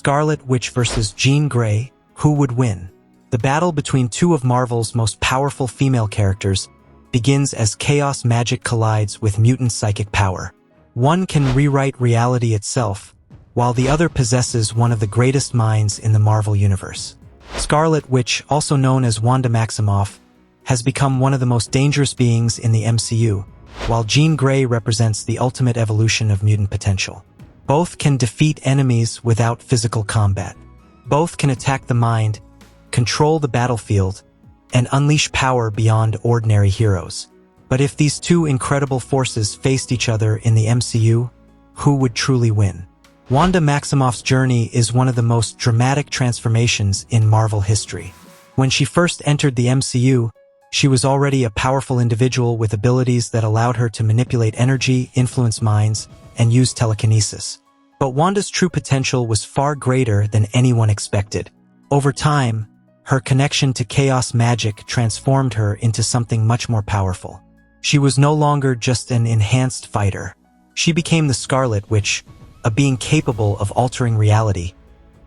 Scarlet Witch versus Jean Grey, who would win? The battle between two of Marvel's most powerful female characters begins as chaos magic collides with mutant psychic power. One can rewrite reality itself, while the other possesses one of the greatest minds in the Marvel Universe. Scarlet Witch, also known as Wanda Maximoff, has become one of the most dangerous beings in the MCU, while Jean Grey represents the ultimate evolution of mutant potential. Both can defeat enemies without physical combat. Both can attack the mind, control the battlefield, and unleash power beyond ordinary heroes. But if these two incredible forces faced each other in the MCU, who would truly win? Wanda Maximoff's journey is one of the most dramatic transformations in Marvel history. When she first entered the MCU, she was already a powerful individual with abilities that allowed her to manipulate energy, influence minds, and use telekinesis. But Wanda's true potential was far greater than anyone expected. Over time, her connection to chaos magic transformed her into something much more powerful. She was no longer just an enhanced fighter. She became the Scarlet Witch, a being capable of altering reality,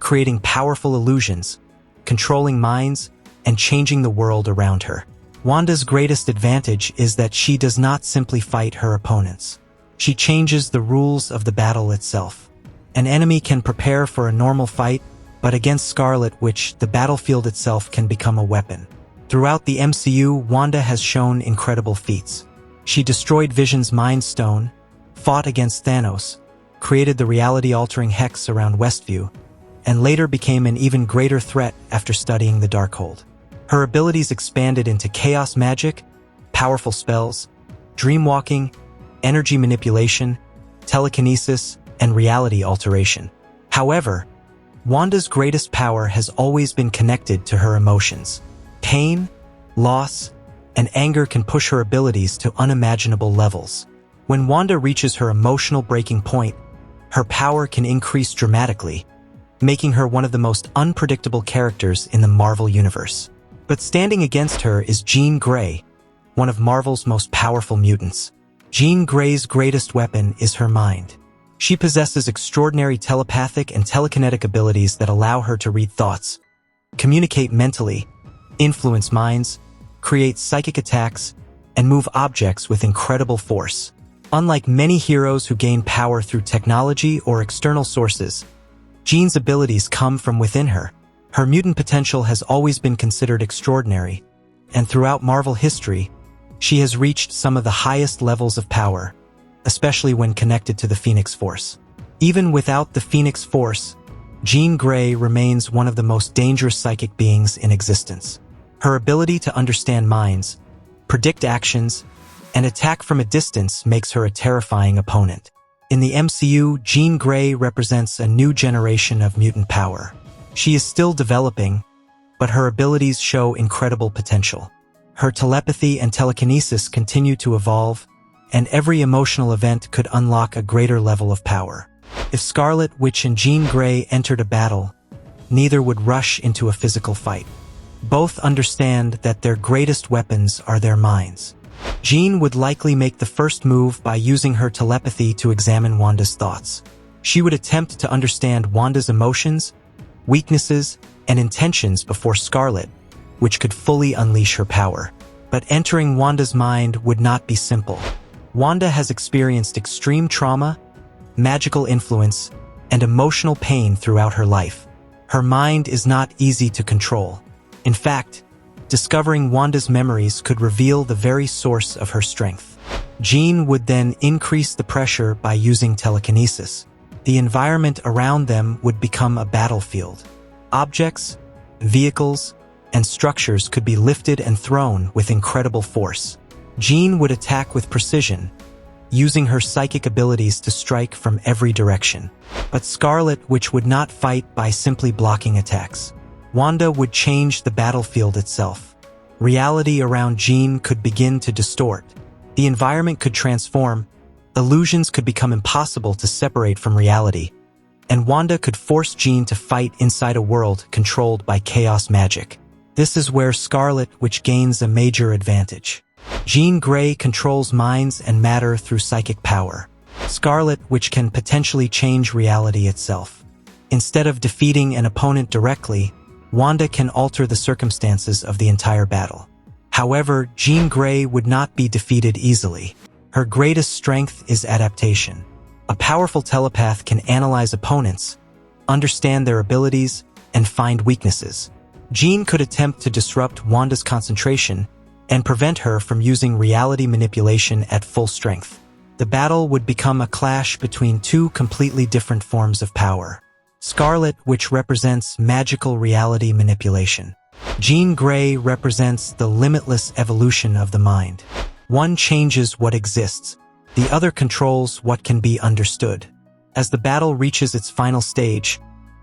creating powerful illusions, controlling minds, and changing the world around her. Wanda's greatest advantage is that she does not simply fight her opponents. She changes the rules of the battle itself. An enemy can prepare for a normal fight, but against Scarlet Witch, the battlefield itself can become a weapon. Throughout the MCU, Wanda has shown incredible feats. She destroyed Vision's Mind Stone, fought against Thanos, created the reality-altering hex around Westview, and later became an even greater threat after studying the Darkhold. Her abilities expanded into chaos magic, powerful spells, dreamwalking, energy manipulation, telekinesis, and reality alteration. However, Wanda's greatest power has always been connected to her emotions. Pain, loss, and anger can push her abilities to unimaginable levels. When Wanda reaches her emotional breaking point, her power can increase dramatically, making her one of the most unpredictable characters in the Marvel Universe. But standing against her is Jean Grey, one of Marvel's most powerful mutants. Jean Grey's greatest weapon is her mind. She possesses extraordinary telepathic and telekinetic abilities that allow her to read thoughts, communicate mentally, influence minds, create psychic attacks, and move objects with incredible force. Unlike many heroes who gain power through technology or external sources, Jean's abilities come from within her. Her mutant potential has always been considered extraordinary, and throughout Marvel history, she has reached some of the highest levels of power, especially when connected to the Phoenix Force. Even without the Phoenix Force, Jean Grey remains one of the most dangerous psychic beings in existence. Her ability to understand minds, predict actions, and attack from a distance makes her a terrifying opponent. In the MCU, Jean Grey represents a new generation of mutant power. She is still developing, but her abilities show incredible potential. Her telepathy and telekinesis continue to evolve, and every emotional event could unlock a greater level of power. If Scarlet Witch and Jean Grey entered a battle, neither would rush into a physical fight. Both understand that their greatest weapons are their minds. Jean would likely make the first move by using her telepathy to examine Wanda's thoughts. She would attempt to understand Wanda's emotions, weaknesses, and intentions before Scarlet, which could fully unleash her power. But entering Wanda's mind would not be simple. Wanda has experienced extreme trauma, magical influence, and emotional pain throughout her life. Her mind is not easy to control. In fact, discovering Wanda's memories could reveal the very source of her strength. Jean would then increase the pressure by using telekinesis. The environment around them would become a battlefield. Objects, vehicles, and structures could be lifted and thrown with incredible force. Jean would attack with precision, using her psychic abilities to strike from every direction. But Scarlet Witch would not fight by simply blocking attacks. Wanda would change the battlefield itself. Reality around Jean could begin to distort. The environment could transform, illusions could become impossible to separate from reality, and Wanda could force Jean to fight inside a world controlled by chaos magic. This is where Scarlet Witch gains a major advantage. Jean Grey controls minds and matter through psychic power. Scarlet Witch can potentially change reality itself. Instead of defeating an opponent directly, Wanda can alter the circumstances of the entire battle. However, Jean Grey would not be defeated easily. Her greatest strength is adaptation. A powerful telepath can analyze opponents, understand their abilities, and find weaknesses. Jean could attempt to disrupt Wanda's concentration and prevent her from using reality manipulation at full strength. The battle would become a clash between two completely different forms of power. Scarlet, which represents magical reality manipulation. Jean Grey represents the limitless evolution of the mind. One changes what exists, the other controls what can be understood. As the battle reaches its final stage,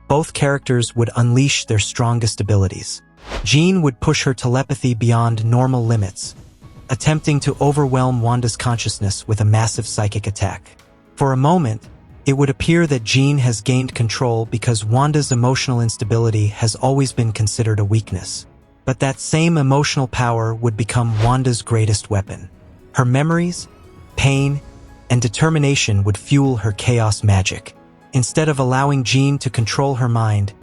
both characters would unleash their strongest abilities. Jean would push her telepathy beyond normal limits, attempting to overwhelm Wanda's consciousness with a massive psychic attack. For a moment, it would appear that Jean has gained control because Wanda's emotional instability has always been considered a weakness. But that same emotional power would become Wanda's greatest weapon. Her memories, pain, and determination would fuel her chaos magic. Instead of allowing Jean to control her mind,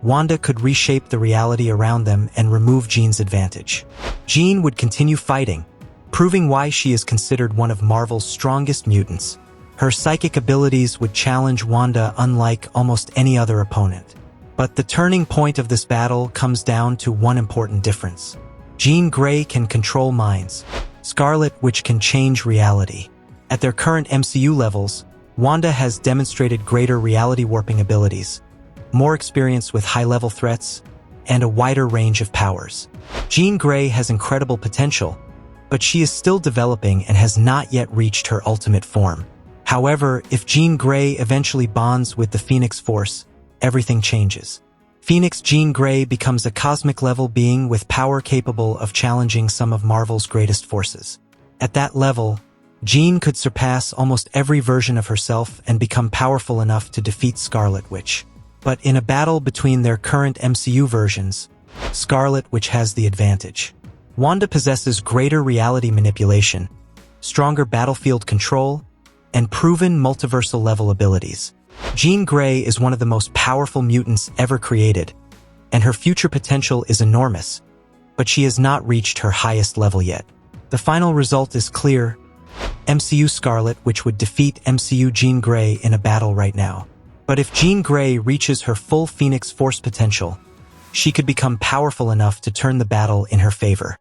Wanda could reshape the reality around them and remove Jean's advantage. Jean would continue fighting, proving why she is considered one of Marvel's strongest mutants. Her psychic abilities would challenge Wanda unlike almost any other opponent. But the turning point of this battle comes down to one important difference. Jean Grey can control minds, Scarlet Witch can change reality. At their current MCU levels, Wanda has demonstrated greater reality warping abilities, more experience with high-level threats, and a wider range of powers. Jean Grey has incredible potential, but she is still developing and has not yet reached her ultimate form. However, if Jean Grey eventually bonds with the Phoenix Force, everything changes. Phoenix Jean Grey becomes a cosmic-level being with power capable of challenging some of Marvel's greatest forces. At that level, Jean could surpass almost every version of herself and become powerful enough to defeat Scarlet Witch. But in a battle between their current MCU versions, Scarlet Witch has the advantage. Wanda possesses greater reality manipulation, stronger battlefield control, and proven multiversal-level abilities. Jean Grey is one of the most powerful mutants ever created, and her future potential is enormous, but she has not reached her highest level yet. The final result is clear: MCU Scarlet Witch would defeat MCU Jean Grey in a battle right now. But if Jean Grey reaches her full Phoenix Force potential, she could become powerful enough to turn the battle in her favor.